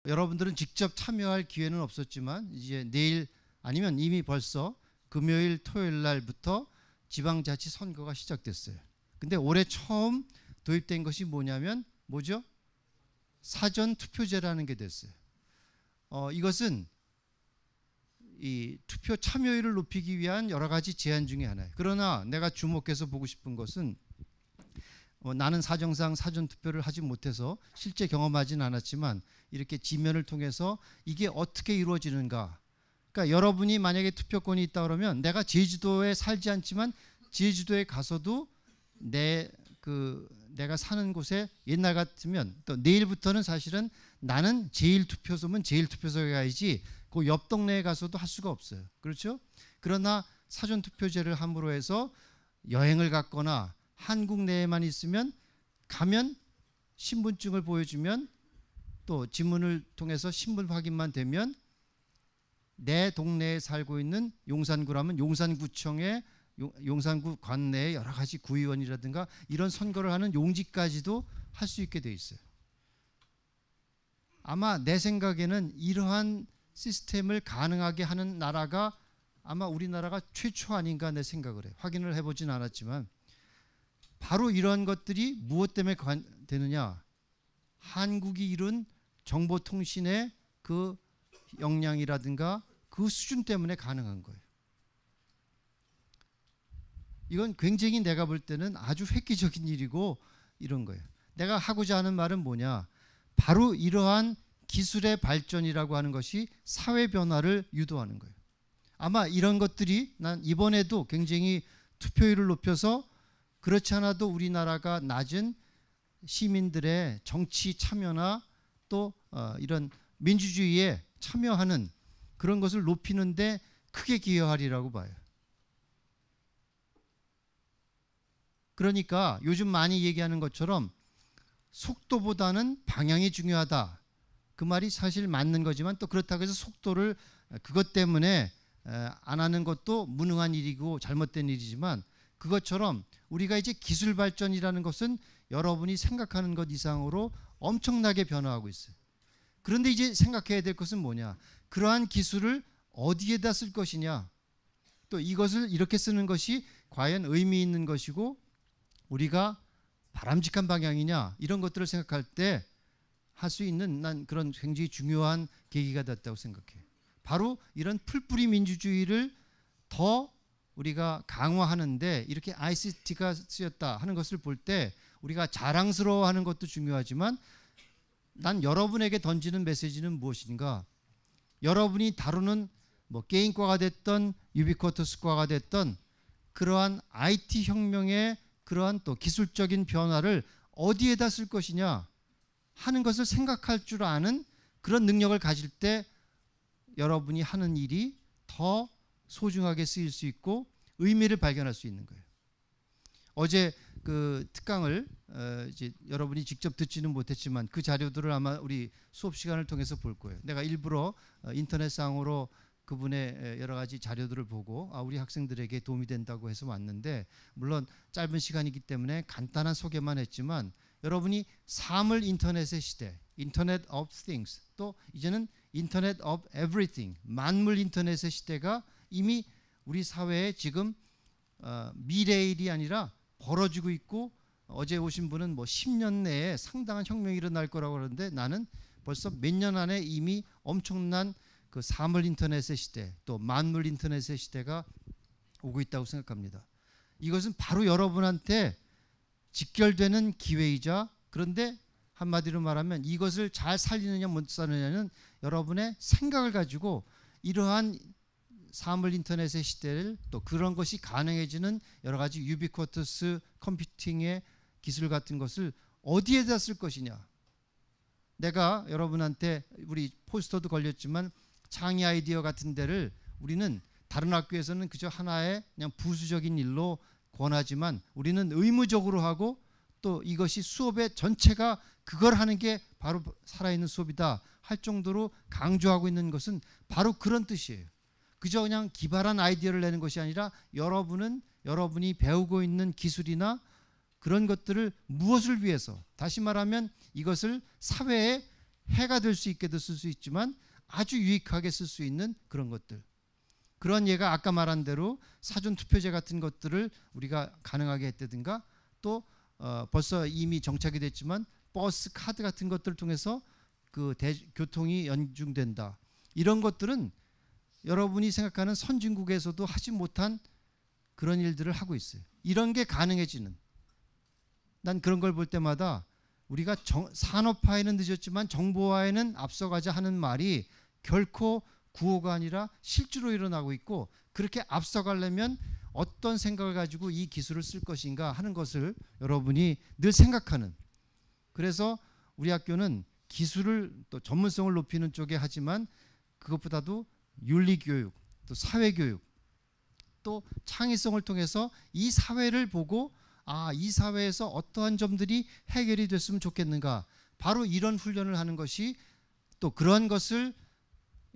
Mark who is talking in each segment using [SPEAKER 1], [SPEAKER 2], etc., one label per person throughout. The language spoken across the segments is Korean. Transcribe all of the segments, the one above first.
[SPEAKER 1] 여러분들은 직접 참여할 기회는 없었지만 이제 내일 아니면 이미 벌써 금요일 토요일 날부터 지방자치 선거가 시작됐어요. 근데 올해 처음 도입된 것이 뭐냐면 뭐죠? 사전 투표제라는 게 됐어요. 이것은 이 투표 참여율을 높이기 위한 여러 가지 제안 중에 하나예요. 그러나 내가 주목해서 보고 싶은 것은 나는 사정상 사전 투표를 하지 못해서 실제 경험하진 않았지만 이렇게 지면을 통해서 이게 어떻게 이루어지는가. 그러니까 여러분이 만약에 투표권이 있다 그러면 내가 제주도에 살지 않지만 제주도에 가서도 내가 사는 곳에 옛날 같으면 또 내일부터는 사실은 나는 제1투표소면 제1투표소에 가야지 그 옆 동네에 가서도 할 수가 없어요. 그렇죠? 그러나 사전투표제를 함으로 해서 여행을 갔거나 한국 내에만 있으면 가면 신분증을 보여주면 또 지문을 통해서 신분 확인만 되면 내 동네에 살고 있는 용산구라면 용산구청의 용산구 관내의 여러 가지 구의원이라든가 이런 선거를 하는 용지까지도 할 수 있게 돼 있어요. 아마 내 생각에는 이러한 시스템을 가능하게 하는 나라가 아마 우리나라가 최초 아닌가 내 생각을 해요. 확인을 해보진 않았지만 바로 이러한 것들이 무엇 때문에 되느냐. 한국이 이룬 정보통신의 그 역량이라든가 그 수준 때문에 가능한 거예요. 이건 굉장히 내가 볼 때는 아주 획기적인 일이고 이런 거예요. 내가 하고자 하는 말은 뭐냐. 바로 이러한 기술의 발전이라고 하는 것이 사회 변화를 유도하는 거예요. 아마 이런 것들이 난 이번에도 굉장히 투표율을 높여서 그렇지 않아도 우리나라가 낮은 시민들의 정치 참여나 또 이런 민주주의에 참여하는 그런 것을 높이는데 크게 기여하리라고 봐요. 그러니까 요즘 많이 얘기하는 것처럼 속도보다는 방향이 중요하다. 그 말이 사실 맞는 거지만 또 그렇다고 해서 속도를 그것 때문에 안 하는 것도 무능한 일이고 잘못된 일이지만 그것처럼 우리가 이제 기술 발전이라는 것은 여러분이 생각하는 것 이상으로 엄청나게 변화하고 있어요. 그런데 이제 생각해야 될 것은 뭐냐. 그러한 기술을 어디에다 쓸 것이냐. 또 이것을 이렇게 쓰는 것이 과연 의미 있는 것이고 우리가 바람직한 방향이냐. 이런 것들을 생각할 때 할 수 있는 난 그런 굉장히 중요한 계기가 됐다고 생각해요. 바로 이런 풀뿌리 민주주의를 더 우리가 강화하는데 이렇게 ICT가 쓰였다 하는 것을 볼 때 우리가 자랑스러워하는 것도 중요하지만 난 여러분에게 던지는 메시지는 무엇인가. 여러분이 다루는 뭐 게임과가 됐던 유비쿼터스과가 됐던 그러한 IT 혁명의 그러한 또 기술적인 변화를 어디에다 쓸 것이냐 하는 것을 생각할 줄 아는 그런 능력을 가질 때 여러분이 하는 일이 더 소중하게 쓰일 수 있고 의미를 발견할 수 있는 거예요. 어제 그 특강을 이제 여러분이 직접 듣지는 못했지만 그 자료들을 아마 우리 수업 시간을 통해서 볼 거예요. 내가 일부러 인터넷상으로 그분의 여러 가지 자료들을 보고 우리 학생들에게 도움이 된다고 해서 왔는데 물론 짧은 시간이기 때문에 간단한 소개만 했지만 여러분이 삶을 인터넷의 시대, 인터넷 of things, 또 이제는 인터넷 of everything, 만물 인터넷의 시대가 이미 우리 사회에 지금 미래의 일이 아니라 벌어지고 있고 어제 오신 분은 뭐 10년 내에 상당한 혁명이 일어날 거라고 그러는데 나는 벌써 몇 년 안에 이미 엄청난 그 사물 인터넷의 시대 또 만물 인터넷의 시대가 오고 있다고 생각합니다. 이것은 바로 여러분한테 직결되는 기회이자 그런데 한마디로 말하면 이것을 잘 살리느냐 못 살리느냐는 여러분의 생각을 가지고 이러한 사물 인터넷의 시대를 또 그런 것이 가능해지는 여러 가지 유비쿼터스 컴퓨팅의 기술 같은 것을 어디에다 쓸 것이냐. 내가 여러분한테 우리 포스터도 걸렸지만 창의 아이디어 같은 데를 우리는 다른 학교에서는 그저 하나의 그냥 부수적인 일로 권하지만 우리는 의무적으로 하고 또 이것이 수업의 전체가 그걸 하는 게 바로 살아있는 수업이다 할 정도로 강조하고 있는 것은 바로 그런 뜻이에요. 그저 그냥 기발한 아이디어를 내는 것이 아니라 여러분이 배우고 있는 기술이나 그런 것들을 무엇을 위해서 다시 말하면 이것을 사회에 해가 될 수 있게도 쓸 수 있지만 아주 유익하게 쓸 수 있는 그런 것들. 그런 예가 아까 말한 대로 사전투표제 같은 것들을 우리가 가능하게 했다든가 또 벌써 이미 정착이 됐지만 버스 카드 같은 것들을 통해서 그 교통이 연중된다. 이런 것들은 여러분이 생각하는 선진국에서도 하지 못한 그런 일들을 하고 있어요. 이런 게 가능해지는. 난 그런 걸 볼 때마다 우리가 산업화에는 늦었지만 정보화에는 앞서가자 하는 말이 결코 구호가 아니라 실제로 일어나고 있고, 그렇게 앞서가려면 어떤 생각을 가지고 이 기술을 쓸 것인가 하는 것을 여러분이 늘 생각하는. 그래서 우리 학교는 기술을 또 전문성을 높이는 쪽에 하지만 그것보다도 윤리교육, 또 사회교육, 또 창의성을 통해서 이 사회를 보고 이 사회에서 어떠한 점들이 해결이 됐으면 좋겠는가, 바로 이런 훈련을 하는 것이, 또 그런 것을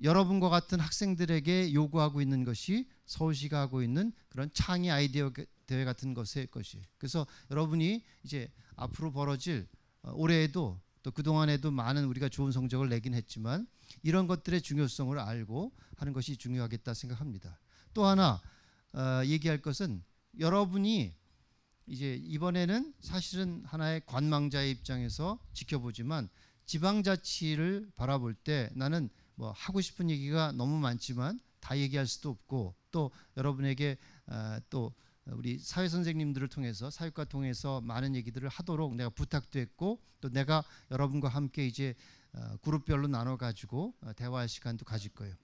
[SPEAKER 1] 여러분과 같은 학생들에게 요구하고 있는 것이 서울시가 하고 있는 그런 창의 아이디어 대회 같은 것일 것이에요. 그래서 여러분이 이제 앞으로 벌어질 올해에도 또 그동안에도 많은 우리가 좋은 성적을 내긴 했지만 이런 것들의 중요성을 알고 하는 것이 중요하겠다 생각합니다. 또 하나 얘기할 것은, 여러분이 이제 이번에는 사실은 하나의 관망자의 입장에서 지켜보지만 지방자치를 바라볼 때 나는 뭐 하고 싶은 얘기가 너무 많지만 다 얘기할 수도 없고, 또 여러분에게 또 우리 사회 선생님들을 통해서, 사육과 통해서 많은 얘기들을 하도록 내가 부탁도 했고, 또 내가 여러분과 함께 이제 그룹별로 나눠 가지고 대화할 시간도 가질 거예요.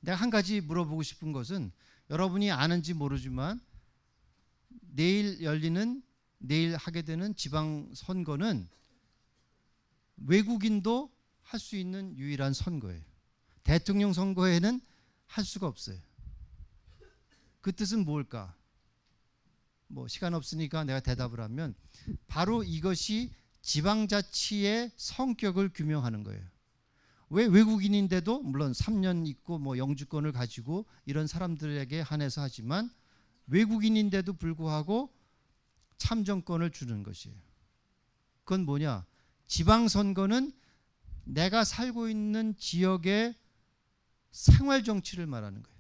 [SPEAKER 1] 내가 한 가지 물어보고 싶은 것은, 여러분이 아는지 모르지만 내일 하게 되는 지방선거는 외국인도 할 수 있는 유일한 선거예요. 대통령 선거에는 할 수가 없어요. 그 뜻은 뭘까? 뭐 시간 없으니까 내가 대답을 하면, 바로 이것이 지방자치의 성격을 규명하는 거예요. 왜 외국인인데도, 물론 3년 있고 뭐 영주권을 가지고 이런 사람들에게 한해서 하지만 외국인인데도 불구하고 참정권을 주는 것이에요. 그건 뭐냐? 지방선거는 내가 살고 있는 지역의 생활 정치를 말하는 거예요.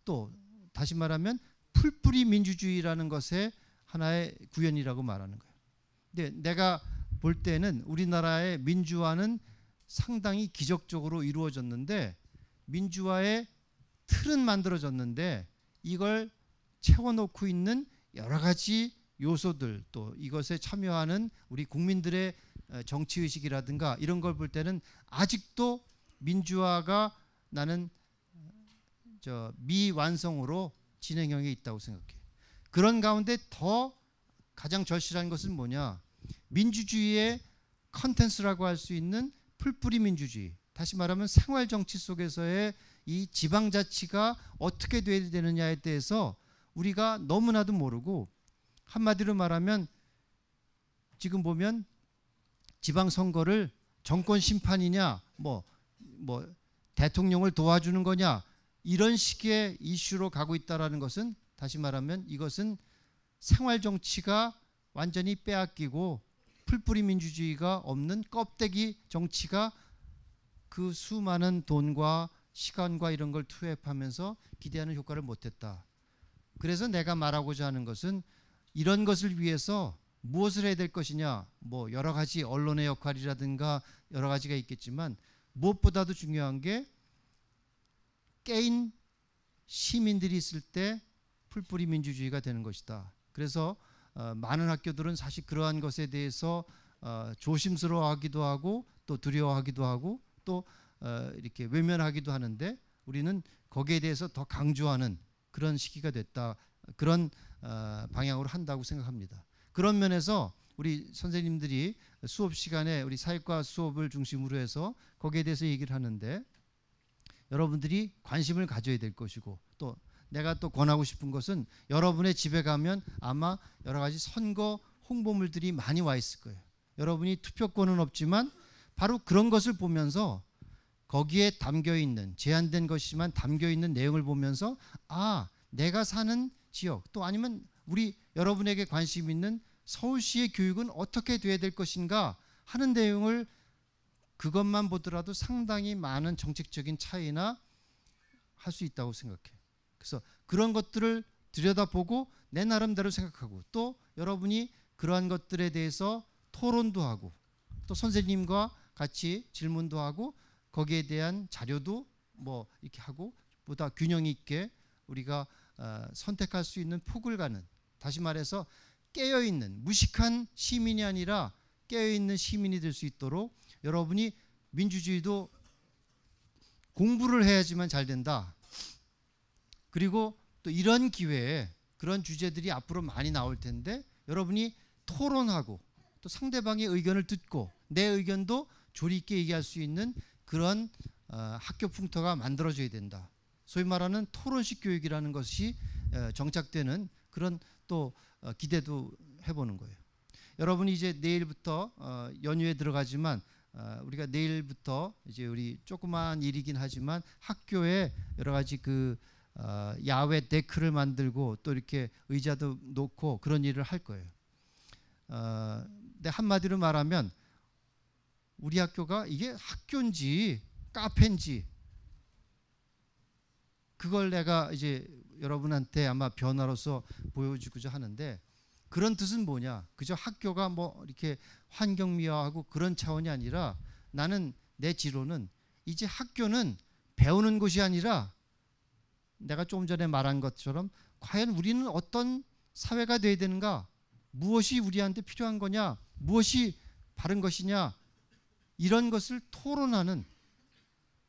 [SPEAKER 1] 또 다시 말하면 풀뿌리 민주주의라는 것의 하나의 구현이라고 말하는 거예요. 근데 내가 볼 때는 우리나라의 민주화는 상당히 기적적으로 이루어졌는데, 민주화의 틀은 만들어졌는데 이걸 채워놓고 있는 여러 가지 요소들, 또 이것에 참여하는 우리 국민들의 정치의식이라든가 이런 걸 볼 때는 아직도 민주화가 나는 미완성으로 진행형에 있다고 생각해. 그런 가운데 더 가장 절실한 것은 뭐냐? 민주주의의 컨텐츠라고 할 수 있는 풀뿌리 민주주의, 다시 말하면 생활정치 속에서의 이 지방자치가 어떻게 돼야 되느냐에 대해서 우리가 너무나도 모르고, 한마디로 말하면 지금 보면 지방선거를 정권 심판이냐, 뭐 대통령을 도와주는 거냐, 이런 식의 이슈로 가고 있다는 것은, 다시 말하면 이것은 생활정치가 완전히 빼앗기고 풀뿌리 민주주의가 없는 껍데기 정치가 그 수많은 돈과 시간과 이런 걸 투입하면서 기대하는 효과를 못했다. 그래서 내가 말하고자 하는 것은, 이런 것을 위해서 무엇을 해야 될 것이냐, 뭐 여러 가지 언론의 역할이라든가 여러 가지가 있겠지만 무엇보다도 중요한 게 깨인 시민들이 있을 때 풀뿌리 민주주의가 되는 것이다. 그래서 많은 학교들은 사실 그러한 것에 대해서 조심스러워하기도 하고 또 두려워하기도 하고 또 이렇게 외면하기도 하는데, 우리는 거기에 대해서 더 강조하는 그런 시기가 됐다. 그런 방향으로 한다고 생각합니다. 그런 면에서 우리 선생님들이 수업 시간에 우리 사회과 수업을 중심으로 해서 거기에 대해서 얘기를 하는데, 여러분들이 관심을 가져야 될 것이고, 또 내가 또 권하고 싶은 것은, 여러분의 집에 가면 아마 여러 가지 선거 홍보물들이 많이 와 있을 거예요. 여러분이 투표권은 없지만 바로 그런 것을 보면서 거기에 담겨있는, 제한된 것이지만 담겨있는 내용을 보면서 내가 사는 지역, 또 아니면 우리 여러분에게 관심 있는 서울시의 교육은 어떻게 돼야 될 것인가 하는 내용을 그것만 보더라도 상당히 많은 정책적인 차이나 할 수 있다고 생각해. 그래서 그런 것들을 들여다보고 내 나름대로 생각하고, 또 여러분이 그러한 것들에 대해서 토론도 하고, 또 선생님과 같이 질문도 하고, 거기에 대한 자료도 뭐 이렇게 하고, 보다 균형 있게 우리가 선택할 수 있는 폭을 가는, 다시 말해서 깨어있는 무식한 시민이 아니라 깨어있는 시민이 될 수 있도록 여러분이 민주주의도 공부를 해야지만 잘 된다. 그리고 또 이런 기회에 그런 주제들이 앞으로 많이 나올 텐데 여러분이 토론하고 또 상대방의 의견을 듣고 내 의견도 조리 있게 얘기할 수 있는 그런 학교 풍토가 만들어져야 된다. 소위 말하는 토론식 교육이라는 것이 정착되는 그런 또 기대도 해보는 거예요. 여러분이 이제 내일부터 연휴에 들어가지만 우리가 내일부터 이제 우리 조그마한 일이긴 하지만 학교에 여러 가지 그 야외 데크를 만들고 또 이렇게 의자도 놓고 그런 일을 할 거예요. 근데 한마디로 말하면 우리 학교가 이게 학교인지 카페인지 그걸 내가 이제 여러분한테 아마 변화로서 보여주고자 하는데, 그런 뜻은 뭐냐? 그저 학교가 뭐 이렇게 환경미화하고 그런 차원이 아니라, 나는 내 지로는 이제 학교는 배우는 곳이 아니라 내가 조금 전에 말한 것처럼 과연 우리는 어떤 사회가 돼야 되는가? 무엇이 우리한테 필요한 거냐? 무엇이 바른 것이냐? 이런 것을 토론하는,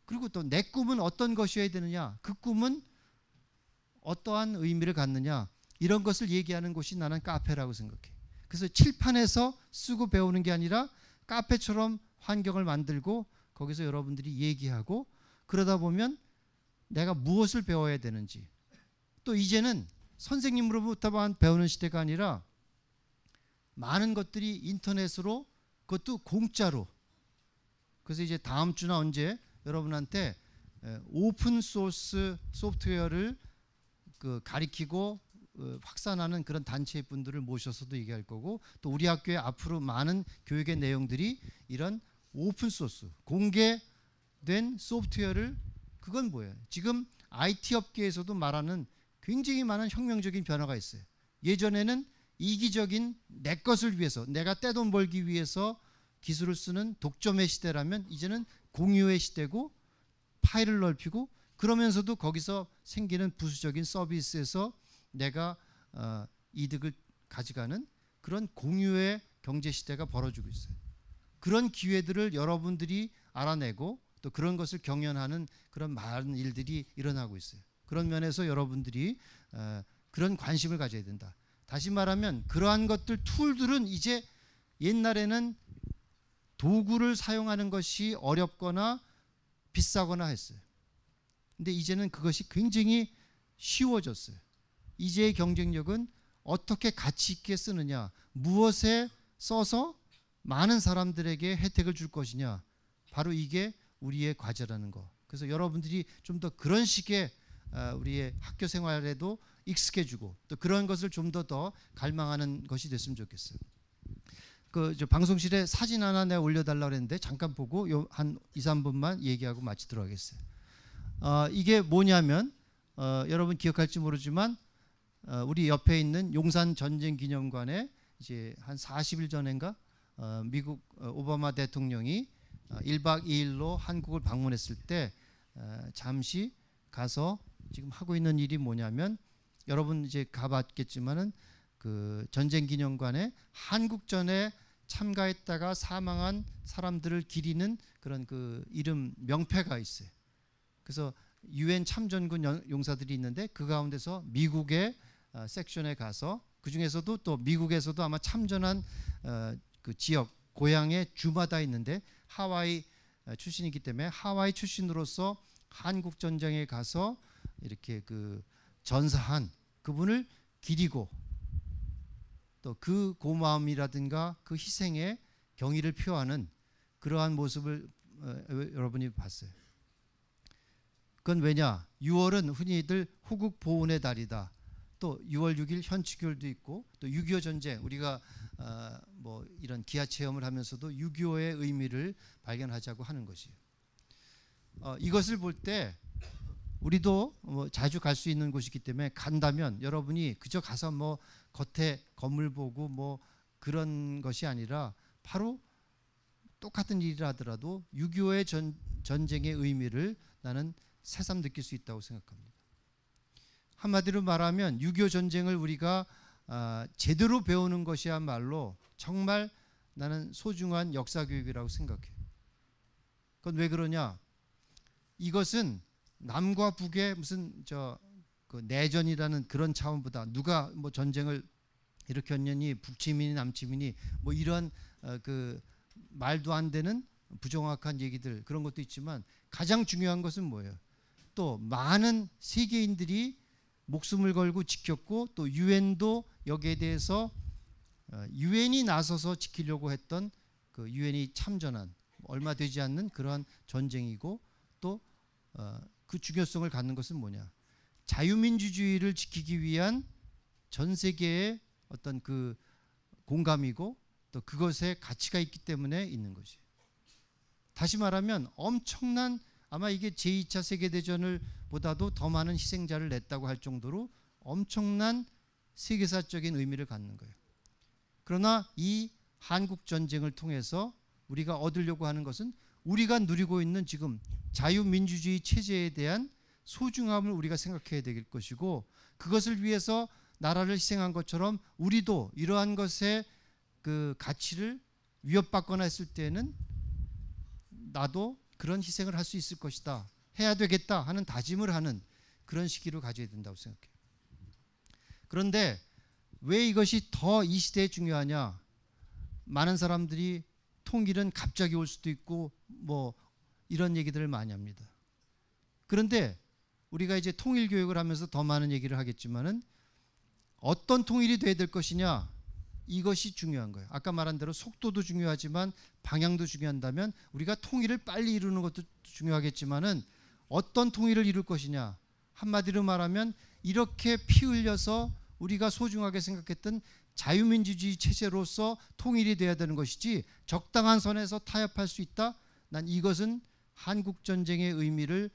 [SPEAKER 1] 그리고 또 내 꿈은 어떤 것이어야 되느냐? 그 꿈은 어떠한 의미를 갖느냐? 이런 것을 얘기하는 곳이 나는 카페라고 생각해. 그래서 칠판에서 쓰고 배우는 게 아니라 카페처럼 환경을 만들고 거기서 여러분들이 얘기하고, 그러다 보면 내가 무엇을 배워야 되는지, 또 이제는 선생님으로부터만 배우는 시대가 아니라 많은 것들이 인터넷으로, 그것도 공짜로. 그래서 이제 다음 주나 언제 여러분한테 오픈 소스 소프트웨어를 가리키고 확산하는 그런 단체 분들을 모셔서도 얘기할 거고, 또 우리 학교에 앞으로 많은 교육의 내용들이 이런 오픈 소스, 공개된 소프트웨어를, 그건 뭐예요? 지금 IT 업계에서도 말하는 굉장히 많은 혁명적인 변화가 있어요. 예전에는 이기적인 내 것을 위해서, 내가 떼돈 벌기 위해서 기술을 쓰는 독점의 시대라면, 이제는 공유의 시대고 파일을 넓히고, 그러면서도 거기서 생기는 부수적인 서비스에서 내가 이득을 가져가는 그런 공유의 경제 시대가 벌어지고 있어요. 그런 기회들을 여러분들이 알아내고 또 그런 것을 경연하는 그런 많은 일들이 일어나고 있어요. 그런 면에서 여러분들이 그런 관심을 가져야 된다. 다시 말하면 그러한 것들, 툴들은 이제 옛날에는 도구를 사용하는 것이 어렵거나 비싸거나 했어요. 근데 이제는 그것이 굉장히 쉬워졌어요. 이제의 경쟁력은 어떻게 가치 있게 쓰느냐, 무엇에 써서 많은 사람들에게 혜택을 줄 것이냐, 바로 이게 우리의 과제라는 거. 그래서 여러분들이 좀 더 그런 식의 우리의 학교 생활에도 익숙해지고 또 그런 것을 좀 더 갈망하는 것이 됐으면 좋겠어요. 저 방송실에 사진 하나 내가 올려달라고 했는데 잠깐 보고 한 2, 3분만 얘기하고 마치도록 하겠어요. 이게 뭐냐면 여러분 기억할지 모르지만 우리 옆에 있는 용산 전쟁기념관에 이제 한 40일 전인가 미국 오바마 대통령이 1박 2일로 한국을 방문했을 때 잠시 가서 지금 하고 있는 일이 뭐냐면, 여러분 이제 가봤겠지만은 그 전쟁기념관에 한국전에 참가했다가 사망한 사람들을 기리는 그런 그 이름 명패가 있어요. 그래서 유엔 참전군 용사들이 있는데 그 가운데서 미국의 섹션에 가서, 그 중에서도 또 미국에서도 아마 참전한 그 지역 고향의 주마다 있는데 하와이 출신이기 때문에 하와이 출신으로서 한국 전쟁에 가서 이렇게 그 전사한 그분을 기리고 또 그 고마움이라든가 그 희생에 경의를 표하는 그러한 모습을 여러분이 봤어요. 그건 왜냐? 6월은 흔히들 호국 보훈의 달이다. 또 6월 6일 현치교일도 있고 또 6.25 전쟁, 우리가 뭐 이런 기아 체험을 하면서도 6.25의 의미를 발견하자고 하는 것이에요. 이것을 볼 때 우리도 뭐 자주 갈 수 있는 곳이기 때문에 간다면 여러분이 그저 가서 뭐 겉에 건물 보고 뭐 그런 것이 아니라 바로 똑같은 일이라 하더라도 6.25의 전쟁의 의미를 나는 새삼 느낄 수 있다고 생각합니다. 한마디로 말하면 6.25 전쟁을 우리가 제대로 배우는 것이야말로 정말 나는 소중한 역사 교육이라고 생각해요. 그건 왜 그러냐? 이것은 남과 북의 무슨 그 내전이라는 그런 차원보다 누가 뭐 전쟁을 일으켰느니 북침이니 남침이니 뭐 이런 그 말도 안 되는 부정확한 얘기들 그런 것도 있지만 가장 중요한 것은 뭐예요? 또 많은 세계인들이 목숨을 걸고 지켰고 또 유엔도 여기에 대해서 유엔이 나서서 지키려고 했던 그 유엔이 참전한 얼마 되지 않는 그러한 전쟁이고 또 그 중요성을 갖는 것은 뭐냐? 자유민주주의를 지키기 위한 전 세계의 어떤 그 공감이고 또 그것에 가치가 있기 때문에 있는 것이에요. 다시 말하면 엄청난 아마 이게 제2차 세계대전을 보다도 더 많은 희생자를 냈다고 할 정도로 엄청난 세계사적인 의미를 갖는 거예요. 그러나 이 한국전쟁을 통해서 우리가 얻으려고 하는 것은 우리가 누리고 있는 지금 자유민주주의 체제에 대한 소중함을 우리가 생각해야 될 것이고 그것을 위해서 나라를 희생한 것처럼 우리도 이러한 것의 그 가치를 위협받거나 했을 때는 나도 그런 희생을 할 수 있을 것이다. 해야 되겠다 하는 다짐을 하는 그런 시기를 가져야 된다고 생각해요. 그런데 왜 이것이 더 이 시대에 중요하냐? 많은 사람들이 통일은 갑자기 올 수도 있고 뭐 이런 얘기들을 많이 합니다. 그런데 우리가 이제 통일 교육을 하면서 더 많은 얘기를 하겠지만은 어떤 통일이 돼야 될 것이냐 이것이 중요한 거예요. 아까 말한 대로 속도도 중요하지만 방향도 중요한다면 우리가 통일을 빨리 이루는 것도 중요하겠지만은 어떤 통일을 이룰 것이냐 한마디로 말하면 이렇게 피 흘려서 우리가 소중하게 생각했던 자유민주주의 체제로서 통일이 돼야 되는 것이지 적당한 선에서 타협할 수 있다? 난 이것은 한국전쟁의 의미를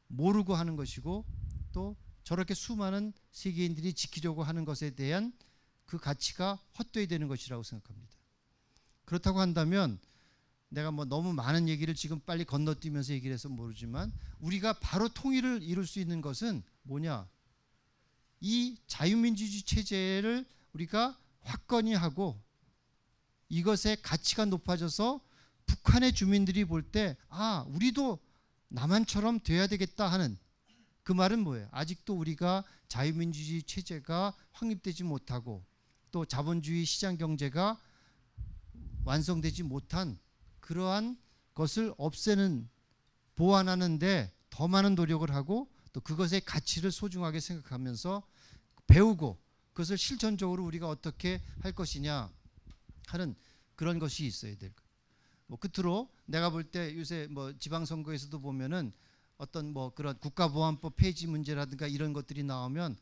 [SPEAKER 1] 모르고 하는 것이고 또 저렇게 수많은 세계인들이 지키려고 하는 것에 대한 그 가치가 헛되이 되는 것이라고 생각합니다. 그렇다고 한다면 내가 뭐 너무 많은 얘기를 지금 빨리 건너뛰면서 얘기를 해서 모르지만 우리가 바로 통일을 이룰 수 있는 것은 뭐냐? 이 자유민주주의 체제를 우리가 확건히 하고 이것의 가치가 높아져서 북한의 주민들이 볼 때 우리도 남한처럼 돼야 되겠다 하는 그 말은 뭐예요? 아직도 우리가 자유민주주의 체제가 확립되지 못하고 또 자본주의 시장 경제가 완성되지 못한 그러한 것을 없애는 보완하는 데 더 많은 노력을 하고 또 그것의 가치를 소중하게 생각하면서 배우고 그것을 실천적으로 우리가 어떻게 할 것이냐 하는 그런 것이 있어야 될 거예요. 뭐 끝으로 내가 볼 때 요새 뭐 지방선거에서도 보면은 어떤 뭐 그런 국가보안법 폐지 문제라든가 이런 것들이 나오면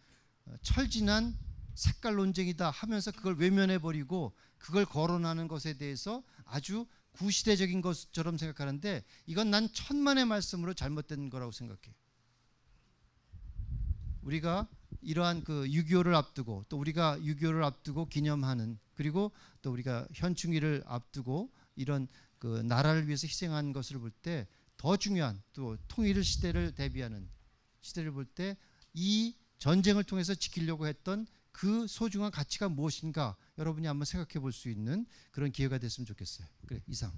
[SPEAKER 1] 철진한 색깔 논쟁이다 하면서 그걸 외면해버리고 그걸 거론하는 것에 대해서 아주 구시대적인 것처럼 생각하는데 이건 난 천만의 말씀으로 잘못된 거라고 생각해요. 우리가 이러한 그 6.25를 앞두고 또 우리가 6.25를 앞두고 기념하는 그리고 또 우리가 현충일을 앞두고 이런 그 나라를 위해서 희생한 것을 볼 때 더 중요한 또 통일 시대를 대비하는 시대를 볼 때 이 전쟁을 통해서 지키려고 했던 그 소중한 가치가 무엇인가 여러분이 한번 생각해 볼 수 있는 그런 기회가 됐으면 좋겠어요. 그래, 이상.